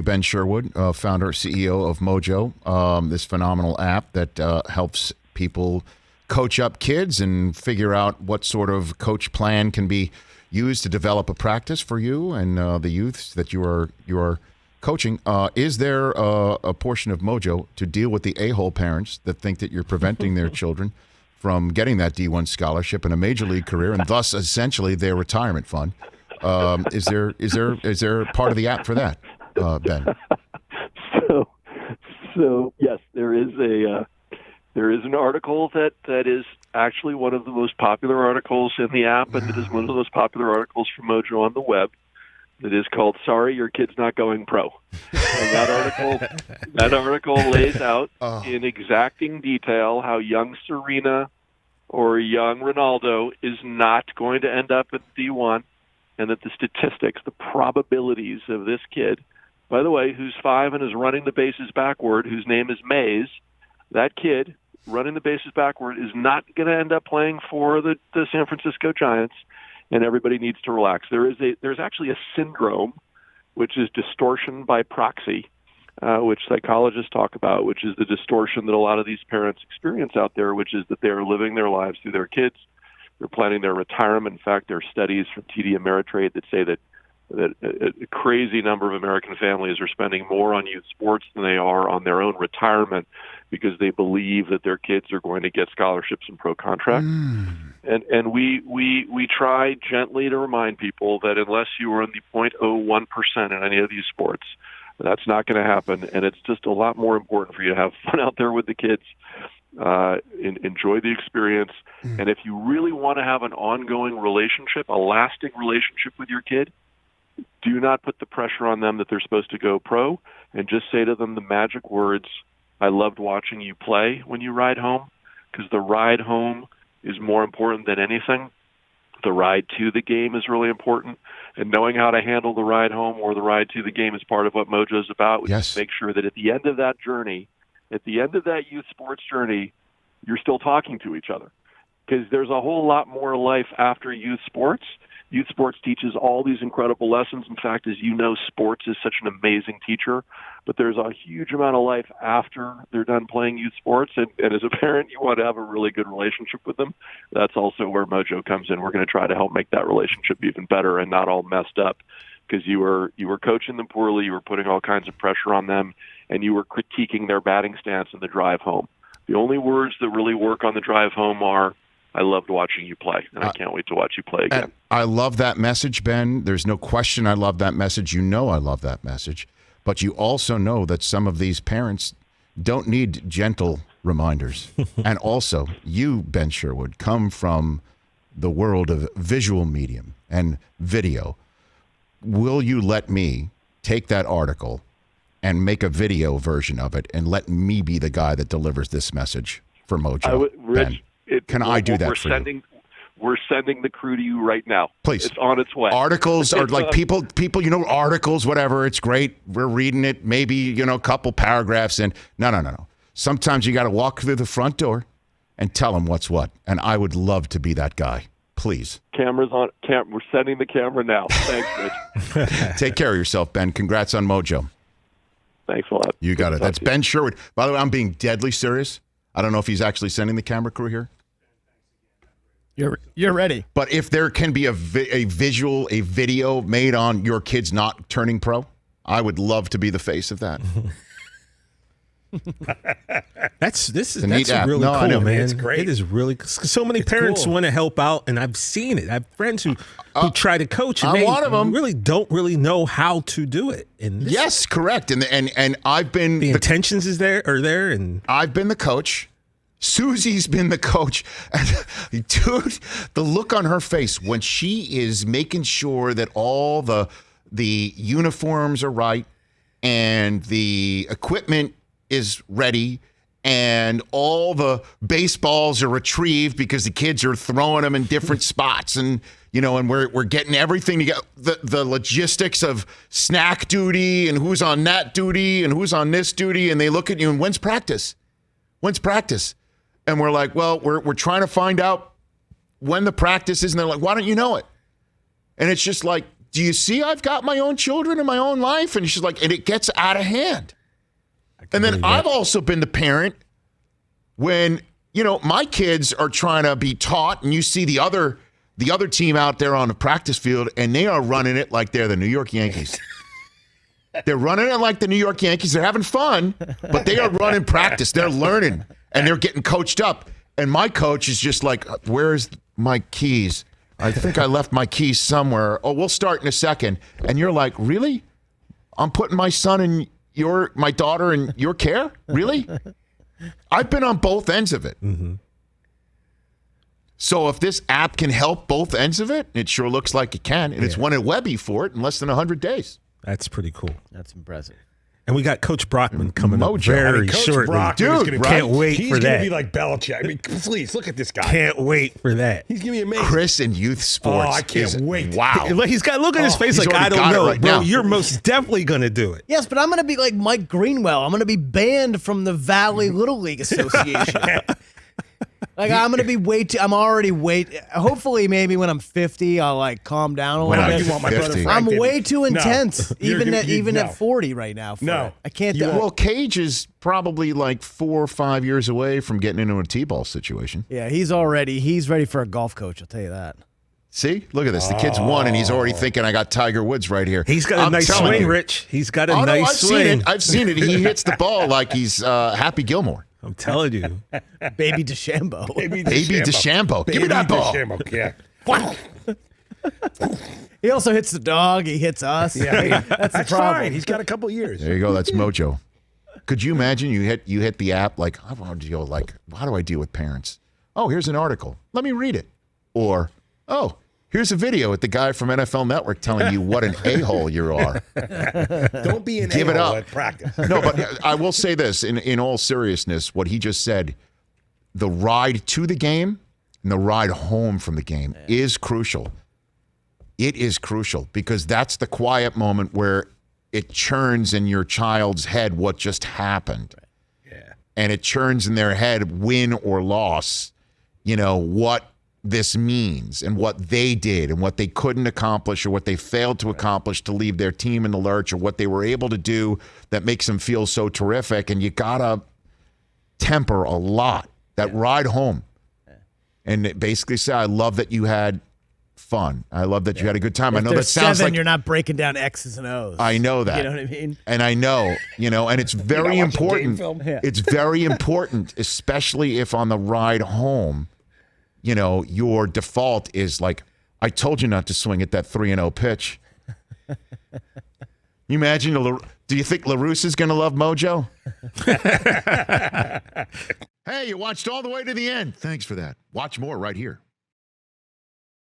Ben Sherwood, founder, CEO of MOJO, this phenomenal app that helps people coach up kids and figure out what sort of coach plan can be used to develop a practice for you and the youths that you are coaching. Is there a portion of MOJO to deal with the a-hole parents that think that you're preventing their children from getting that D1 scholarship and a major league career, and thus essentially their retirement fund? Is there part of the app for that, Ben? So yes, there is an article that is actually one of the most popular articles in the app, and it is one of the most popular articles from MOJO on the web. It is called "Sorry, Your Kid's Not Going Pro," and that article lays out in exacting detail how young Serena or young Ronaldo is not going to end up at D1, and that the statistics, the probabilities of this kid, by the way, who's 5 and is running the bases backward, whose name is Mays, that kid running the bases backward is not going to end up playing for the San Francisco Giants, and everybody needs to relax. There's actually a syndrome, which is distortion by proxy, which psychologists talk about, which is the distortion that a lot of these parents experience out there, which is that they are living their lives through their kids. They're planning their retirement. In fact, there are studies from TD Ameritrade that say that a crazy number of American families are spending more on youth sports than they are on their own retirement because they believe that their kids are going to get scholarships and pro contracts. And we try gently to remind people that unless you are in the 0.01% in any of these sports, that's not going to happen. And it's just a lot more important for you to have fun out there with the kids, enjoy the experience. And if you really want to have an ongoing relationship, a lasting relationship with your kid, do not put the pressure on them that they're supposed to go pro, and just say to them the magic words, "I loved watching you play" when you ride home, because the ride home is more important than anything. The ride to the game is really important, and knowing how to handle the ride home or the ride to the game is part of what MOJO is about. We just make sure that at the end of that journey, at the end of that youth sports journey, you're still talking to each other, because there's a whole lot more life after youth sports. Youth sports teaches all these incredible lessons. In fact, as you know, sports is such an amazing teacher, but there's a huge amount of life after they're done playing youth sports. And as a parent, you want to have a really good relationship with them. That's also where MOJO comes in. We're going to try to help make that relationship even better and not all messed up, because you were coaching them poorly, you were putting all kinds of pressure on them, and you were critiquing their batting stance in the drive home. The only words that really work on the drive home are, "I loved watching you play, and I can't wait to watch you play again." I love that message, Ben. There's no question I love that message. You know I love that message. But you also know that some of these parents don't need gentle reminders. And also, you, Ben Sherwood, come from the world of visual medium and video. Will you let me take that article and make a video version of it and let me be the guy that delivers this message for MOJO? Rich, Can I do that for you? We're sending the crew to you right now. Please. It's on its way. Articles are like people, articles, whatever. It's great. We're reading it, maybe, a couple paragraphs in. No. Sometimes you got to walk through the front door and tell them what's what. And I would love to be that guy. Please. Camera's on. We're sending the camera now. Thanks, Rich. Take care of yourself, Ben. Congrats on MOJO. Thanks a lot. You got it. That's Ben Sherwood. By the way, I'm being deadly serious. I don't know if he's actually sending the camera crew here. You're ready. But if there can be a video made on your kids not turning pro, I would love to be the face of that. That's really cool, man. It's great. It is really so many parents want to help out, and I've seen it. I have friends who try to coach, and I'm they one of them. Really don't know how to do it. And yes, correct. And I've been the intentions are there, and I've been the coach. Susie's been the coach. Dude, the look on her face when she is making sure that all the uniforms are right and the equipment is ready and all the baseballs are retrieved because the kids are throwing them in different spots, and and we're getting everything together. The logistics of snack duty and who's on that duty and who's on this duty, and they look at you and when's practice? And we're like, well, we're trying to find out when the practice is, and they're like, why don't you know it? And it's just like, do you see I've got my own children and my own life? And she's like, and it gets out of hand. And then I've also been the parent when, my kids are trying to be taught, and you see the other team out there on the practice field, and they are running it like they're the New York Yankees. They're running it like the New York Yankees. They're having fun, but they are running practice. They're learning, and they're getting coached up. And my coach is just like, where's my keys? I think I left my keys somewhere. Oh, we'll start in a second. And you're like, really? I'm putting my son in my daughter in your care? Really? I've been on both ends of it. Mm-hmm. So if this app can help both ends of it, it sure looks like it can. And it's won a Webby for it in less than 100 days. That's pretty cool. That's impressive. And we got Coach Brockman coming up MOJO. very Coach shortly. Brockman Dude, can't wait he's for gonna that. be like Belichick. I mean, please look at this guy. Can't wait for that. He's gonna be amazing. Chris in youth sports. Oh, I can't wait. Wow. He's got look at his face he's like, already I don't got it know, right bro. now. You're most definitely gonna do it. Yes, but I'm going to be like Mike Greenwell. I'm going to be banned from the Valley Little League Association. I'm going to be I'm already hopefully maybe when I'm 50, I'll calm down a little When bit. You want my brother 50. Frank? I'm didn't way you? too No. intense, even No. at 40 right now. No. I can't You do Well, Cage is probably like 4 or 5 years away from getting into a T-ball situation. Yeah, he's ready for a golf coach, I'll tell you that. See? Look at this. The kid's won, and he's already thinking, I got Tiger Woods right here. He's got a I'm nice telling swing, you. Rich. He's got a Oh, no, nice I've swing. seen it. I've seen it. He hits the ball like he's Happy Gilmore. I'm telling you. Baby DeChambeau. Baby DeChambeau. Give me that ball. DeChambeau, yeah. He also hits the dog. He hits us. Yeah, That's the that's problem. fine. He's got a couple years. There you go. That's MOJO. Could you imagine you hit the app like, I want to deal how do I deal with parents? Oh, here's an article. Let me read it. Or, oh, here's a video with the guy from NFL Network telling you what an a-hole you are. Don't be an Give it a-hole up. at practice. No, but I will say this in all seriousness, what he just said, the ride to the game and the ride home from the game is crucial. It is crucial because that's the quiet moment where it churns in your child's head what just happened. Yeah. And it churns in their head, win or loss, what this means and what they did and what they couldn't accomplish or what they failed to accomplish to leave their team in the lurch or what they were able to do that makes them feel so terrific. And you got to temper a lot that ride home. And it basically say, I love that you had fun. I love that you had a good time. I know that sounds 7, like you're not breaking down X's and O's. I know that. You know what I mean? And I know, and it's very watching game important. film? Yeah. It's very important, especially if on the ride home, your default is like, I told you not to swing at that 3-0 pitch. You imagine, do you think LaRusse is going to love MOJO? Hey, you watched all the way to the end. Thanks for that. Watch more right here.